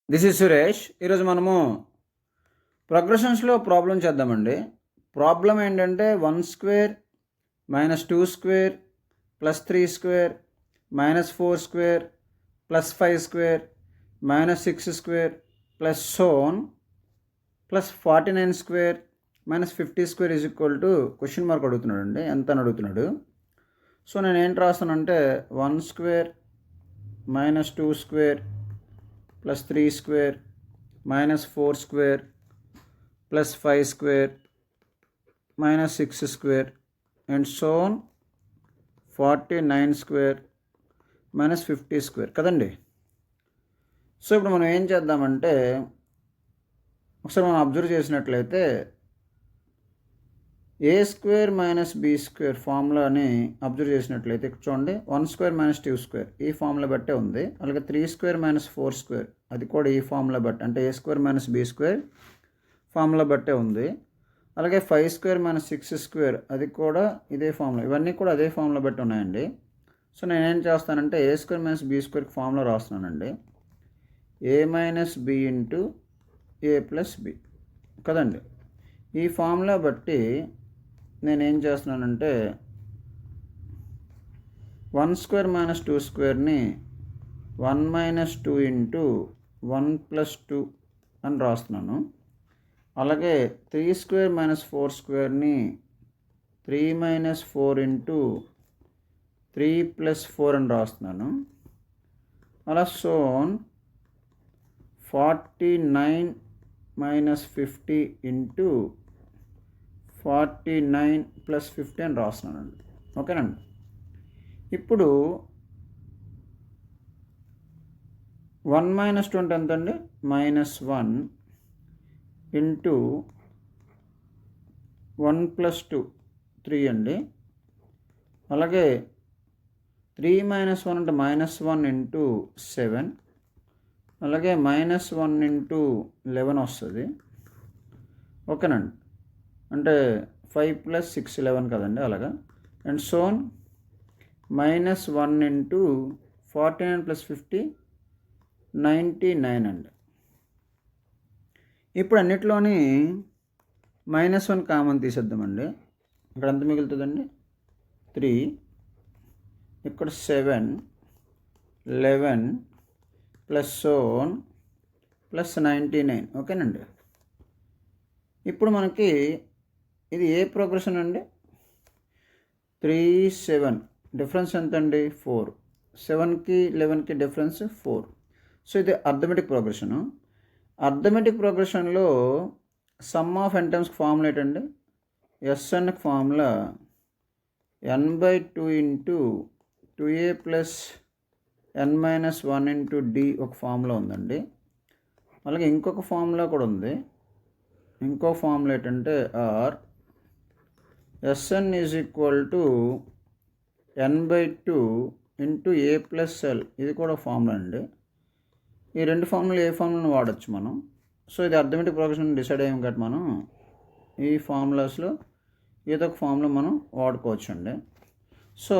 This is Suresh. ఈరోజు మనము ప్రోగ్రెషన్స్లో problem చేద్దామండి. ప్రాబ్లం ఏంటంటే 1² -2² +3² -4² +5² -6² +49² -50² is equal to question mark అడుగుతున్నాడండి. ఎంత అని అడుగుతున్నాడు. సో నేను ఏంటి రాస్తానంటే 1² -2² +3² -4² +5² -6² and so on 49² -50² కదండి. సో ఇప్పుడు మనం ఏం చేద్దామంటే ఒకసారి మనం అబ్జర్వ్ చేసినట్లయితే a² - b² ఫార్ములాని అబ్జర్వ్ చేసినట్లయితే చూడండి 1² - 2² ఈ ఫార్ములా బట్టే ఉంది. అలాగే 3² - 4² అది కూడా ఈ ఫార్ములా బట్టి అంటే a² - b² ఫార్ములా బట్టే ఉంది. అలాగే 5² - 6² అది కూడా ఇదే ఫార్ములా, ఇవన్నీ కూడా అదే ఫార్ములా బట్టి ఉన్నాయండి. సో నేనేం చేస్తానంటే a² - b² ఫార్ములా రాస్తున్నానండి. a - b into a + b కదండి. ఈ ఫార్ములా బట్టి నేనేం చేస్తున్నానంటే 1² - 2² 1 - 2 ఇంటూ 1 + 2 అని రాస్తున్నాను. అలాగే 3² - 4² 3 - 4 ఇంటూ 3 + 4 అని రాస్తున్నాను. అలా సోన్ 49 - 50 ఇంటూ 49 + 50 అని రాస్తున్నానండి. ఓకేనండి. ఇప్పుడు 1 - 2 అంటే ఎంతండి? -1 ఇంటూ 1 + 2 3 అండి. అలాగే 3 - 1 అంటే -1 ఇంటూ 7 అలాగే -1 ఇంటూ 11 వస్తుంది. ఓకేనండి. అంటే 5 + 6 11 కదండి. అలాగా అండ్ సోన్ -1 ఇంటూ 49 + 50 99 అండి. ఇప్పుడు అన్నిట్లోని -1 కామన్ తీసేద్దామండి. ఇక్కడ ఎంత మిగులుతుందండి? 3 ఇక్కడ 7 11 ప్లస్ సోన్ +99 ఓకేనండి. ఇప్పుడు మనకి ఇది ఏ ప్రోగ్రెషన్ అండి? 3 7 డిఫరెన్స్ ఎంత అండి? 4 7కి 11కి డిఫరెన్స్ 4. సో ఇది అర్థమెటిక్ ప్రోగ్రెషను. అర్థమెటిక్ ప్రోగ్రెషన్లో సమ్ ఆఫ్ n టైమ్స్కి ఫార్ములా ఏంటండి? SNకి formula n/2 into 2a + n - 1 into d ఒక ఫార్ములా ఉందండి. అలాగే ఇంకొక ఫార్ములా కూడా ఉంది. ఇంకో ఫార్ములా ఏంటంటే SN is equal to n/2 into a + l ఇది కూడా ఫార్ములా అండి. ఈ రెండు ఫార్ములా ఏ ఫార్ములాను వాడచ్చు మనం. సో ఇది అర్థమెటిక్ ప్రోగ్రెషన్ డిసైడ్ అయ్యాం కాబట్టి మనం ఈ ఫార్ములాస్లో ఏదో ఒక ఫార్ములా మనం వాడుకోవచ్చు అండి. సో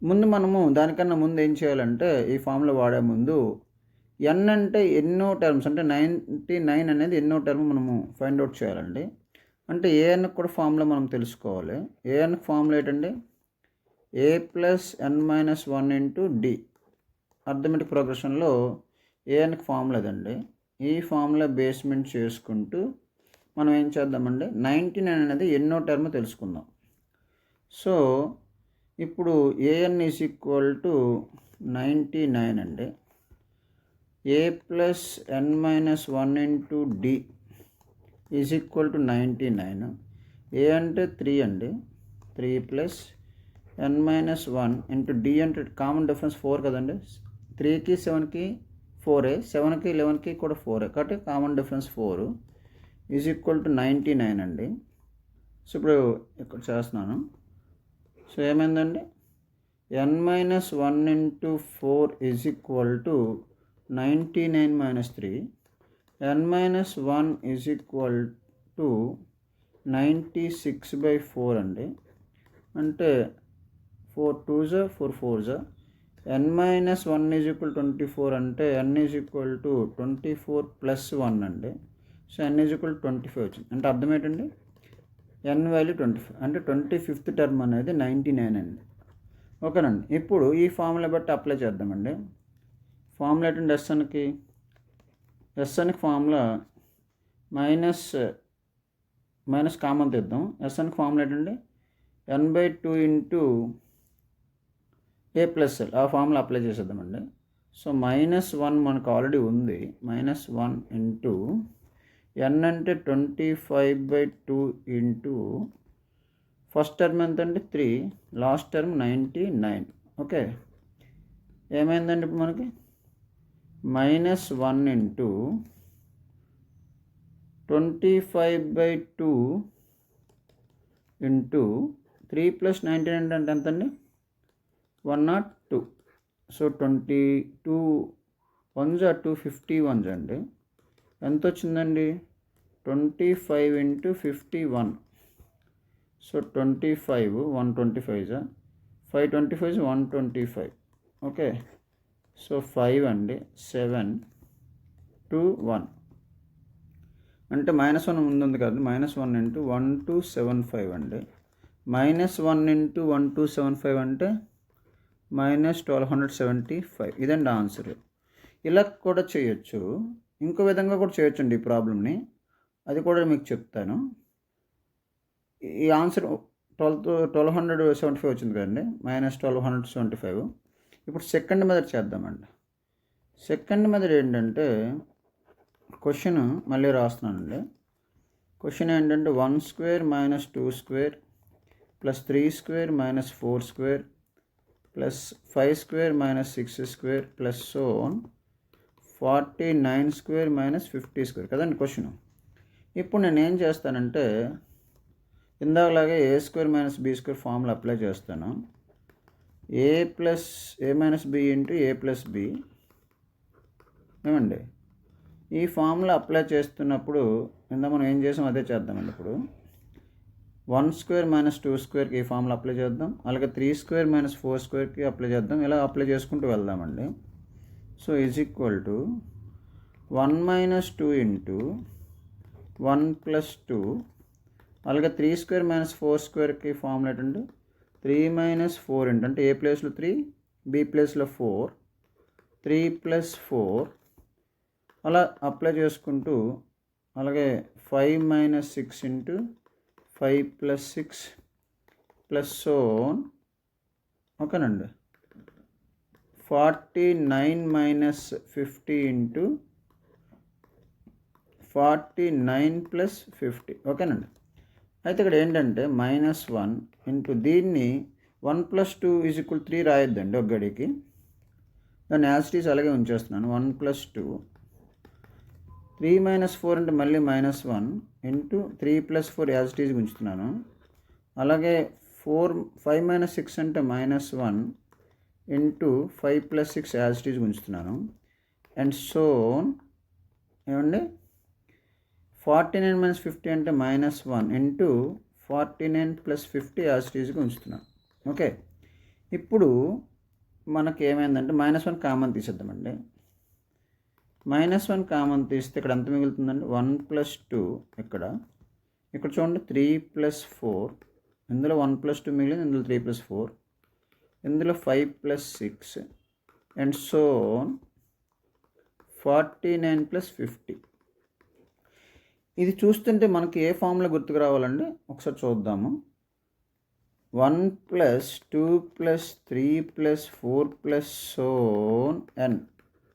మనము దానికన్నా ముందు ఏం చేయాలంటే ఈ ఫార్ములా వాడే ముందు n అంటే ఎన్నో టర్మ్స్ అంటే 99 అనేది ఎన్నో టర్మ్ మనము ఫైండ్ అవుట్ చేయాలండి. అంటే ఏఎన్కి కూడా ఫార్ములా మనం తెలుసుకోవాలి. ఏఎన్కి ఫార్ములా ఏంటండి? a + n - 1 into d arithmetic ప్రోగ్రెషన్లో ఏఎన్కి ఫార్ములా అదండి. ఈ ఫార్ములా బేస్మెంట్ చేసుకుంటూ మనం ఏం చేద్దామండి 99 అనేది ఎన్నో టర్మ్ తెలుసుకుందాం. సో ఇప్పుడు ఏఎన్ ఈజ్ ఈక్వల్ టు 99 అండి. a + n - 1 into d is equal to 99. a అంటే 3 అండి. 3 + n - 1 ఇంటూ d అంటే కామన్ డిఫరెన్స్ 4 కదండి. 3కి 7కి 4 7కి 11కి కూడా 4 కాబట్టి common difference 4 is equal to 99 అండి. సో ఇప్పుడు ఇక్కడ చేస్తున్నాను. సో ఏమైందండి? n - 1 into 4 is equal to 99 - 3 n - 1 is equal to 96/4 అండి. అంటే 4 2s 4 4s n minus 1 is equal 24 అంటే n is equal to 24 plus 1 అండి. సో n ఈజ్ ఈక్వల్ 25 వచ్చింది. అంటే అర్థం ఏంటండి, n వాల్యూ 25 అంటే 25th టర్మ్ అనేది 99 అండి. ఓకేనండి. ఇప్పుడు ఈ ఫార్ములా బట్టి అప్లై చేద్దామండి. ఫార్ములా ఏంటంటే ఎస్ఎన్కి ఫార్ములా మైనస్ కామన్ తెద్దాం. ఎస్ఎన్కి ఫార్ములా ఏంటంటే n/2 into a plus L, ఆ ఫార్ములా అప్లై చేసేద్దామండి. సో -1 మనకు ఆల్రెడీ ఉంది. -1 ఇంటూ n అంటే 25/2 ఇంటూ ఫస్ట్ టర్మ్ ఎంత అండి 3, లాస్ట్ టర్మ్ 99. ఓకే, ఏమైందండి ఇప్పుడు మనకి -1 ఇంటూ 25/2 ఇంటూ 3 ప్లస్ 99 అంటే ఎంతండి 102. సో 22 1s are 251 అండి. ఎంత వచ్చిందండి 25 ఇంటూ 51. సో 25 125 525 125. ఓకే, సో 5 అండి 7 2 1 అంటే -1 ముందుంది కదా, -1 ఇంటూ 1275 అండి. -1 ఇంటూ 1275 అంటే -1275. ఇదండి ఆన్సర్. ఇలా కూడా చేయొచ్చు, ఇంకో విధంగా కూడా చేయొచ్చండి ఈ ప్రాబ్లమ్ని, అది కూడా మీకు చెప్తాను. ఈ ఆన్సర్ 1275 వచ్చింది కదండి, -1275. ఇప్పుడు సెకండ్ మెథడ్ చేద్దామండి. సెకండ్ మెథడ్ ఏంటంటే క్వశ్చన్ మళ్ళీ రాస్తున్నానండి. క్వశ్చన్ ఏంటంటే 1 square minus 2 square plus 3 square minus 4 square plus 5 square minus 6 square plus 49 square minus 50 square కదండి క్వశ్చన్. ఇప్పుడు నేను ఏం చేస్తానంటే ఇందాకలాగే a square minus b square formula apply చేస్తాను. A minus b into a plus b ఏమండి. ఈ ఫార్ములా అప్లై చేస్తున్నప్పుడు ఇందా మనం ఏం చేసాం అదే చేద్దామండి. ఇప్పుడు 1 స్క్వేర్ మైనస్ 2 స్క్వేర్కి ఈ ఫార్ములా అప్లై చేద్దాం, అలాగే 3 స్క్వేర్ మైనస్ 4 స్క్వేర్కి అప్లై చేద్దాం. ఇలా అప్లై చేసుకుంటూ వెళ్దామండి. So is equal to 1 minus 2 into 1 plus 2, అలాగే 3 స్క్వేర్ మైనస్ 4 స్క్వేర్కి ఫార్ములా ఏంటంటే 3 మైనస్ 4 అంటే ఏ ప్లేస్లో 3 బి ప్లేస్లో 4 3 ప్లస్ 4 అలా అప్లై చేసుకుంటూ, అలాగే 5 మైనస్ 6 ఇంటూ 5 ప్లస్ 6 ప్లస్ ఓకేనండి 49 మైనస్ 50 ఇంటూ 49 ప్లస్ 50. ఓకేనండి. అయితే ఇక్కడ ఏంటంటే -1 ఇంటూ దీన్ని 1 ప్లస్ 2 ఈజ్ ఈక్వల్ 3 రాయొద్దండి ఒక గడికి, దాన్ని యాజ్ ఇట్ ఈజ్ అలాగే ఉంచేస్తున్నాను. 1 ప్లస్ 2 3 మైనస్ 4 అంటే మళ్ళీ -1 into 3 plus 4 as it is ఉంచుతున్నాను. అలాగే 5 మైనస్ 6 అంటే -1 into 5 plus 6 as it is ఉంచుతున్నాను. అండ్ ఏమండి 49 మైనస్ 50 అంటే -1 ఇంటూ 49 ప్లస్ 50 యాజ్ ఇట్ ఈజ్గా ఉంచుతున్నాను. ఓకే, ఇప్పుడు మనకి ఏమైందంటే -1 కామన్ తీసేద్దామండి. -1 కామన్ తీస్తే ఇక్కడ ఎంత మిగులుతుందండి 1 ప్లస్ 2, ఇక్కడ చూడండి 3 ప్లస్ 4, ఇందులో 1 ప్లస్ 2 మిగిలింది, ఇందులో 3 ప్లస్ 4, ఇందులో 5 ప్లస్ 6 అండ్ 49 ప్లస్ 50. ఇది చూస్తుంటే మనకి ఏ ఫార్ములా గుర్తుకు రావాలండి ఒకసారి చూద్దాము. 1 plus 2 plus 3 plus 4 plus n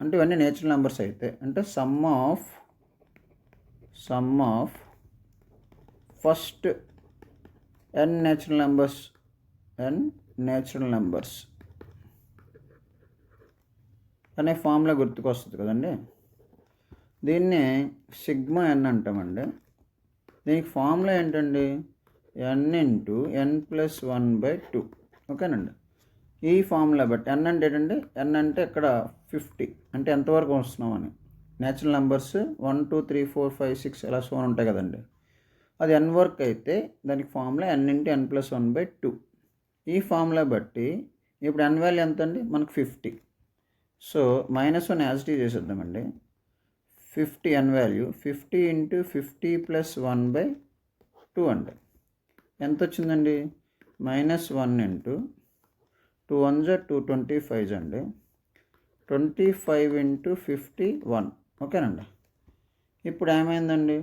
అంటే ఇవన్నీ నేచురల్ నెంబర్స్ అయితే, అంటే some of first n natural numbers అనే ఫార్ములా గుర్తుకొస్తుంది కదండి. దీన్ని సిగ్మా n అంటామండి. దీనికి ఫార్ములా ఏంటండి n ఇంటూ n ప్లస్ 1/2. ఓకేనండి. ఈ ఫార్ములా బట్టి n అంటే ఏంటండి, n అంటే ఇక్కడ 50 అంటే ఎంతవరకు వస్తున్నామని. నేచురల్ నెంబర్స్ 1 2 3 4 5 6 ఇలా ఉంటాయి కదండి. అది n వర్క్ అయితే దానికి formula n into n plus 1/2. ఈ ఫార్ములా బట్టి ఇప్పుడు n వాల్యూ ఎంత అండి? మనకు 50. సో -1 యాజ్ ఇట్ ఈజ్ చేసేద్దామండి. 50 n వాల్యూ 50 × 50 + 1/2 అండి. ఎంత వచ్చిందండి? -1 × 2 1 225 అండి. 25 × 51 ఓకేనండి. ఇప్పుడు ఏమైందండి?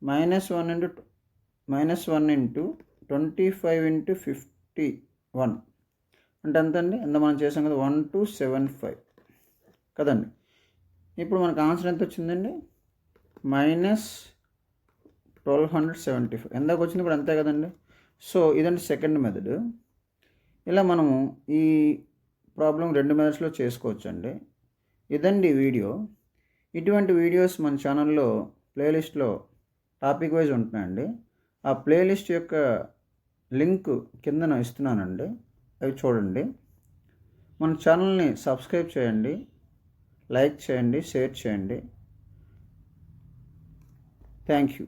-1 × 25 × 51 అంటే ఎంత అండి? ఎంత మనం చేసాం కదా, 1275 కదండి. ఇప్పుడు మనకు ఆన్సర్ ఎంత వచ్చిందండి? -1275. ఎందాక వచ్చింది? ఇప్పుడు అంతే కదండి. సో ఇదండి సెకండ్ మెథడ్. ఇలా మనము ఈ ప్రాబ్లం 2 మెథడ్స్లో చేసుకోవచ్చు అండి. ఇదండి వీడియో. ఇటువంటి వీడియోస్ మన ఛానల్లో ప్లేలిస్ట్లో టాపిక్ వైజ్ ఉంటున్నాయండి. ఆ ప్లేలిస్ట్ యొక్క లింక్ కిందన ఇస్తున్నానండి, అవి చూడండి. మన ఛానల్ని సబ్స్క్రైబ్ చేయండి, లైక్ చేయండి, షేర్ చేయండి. Thank you.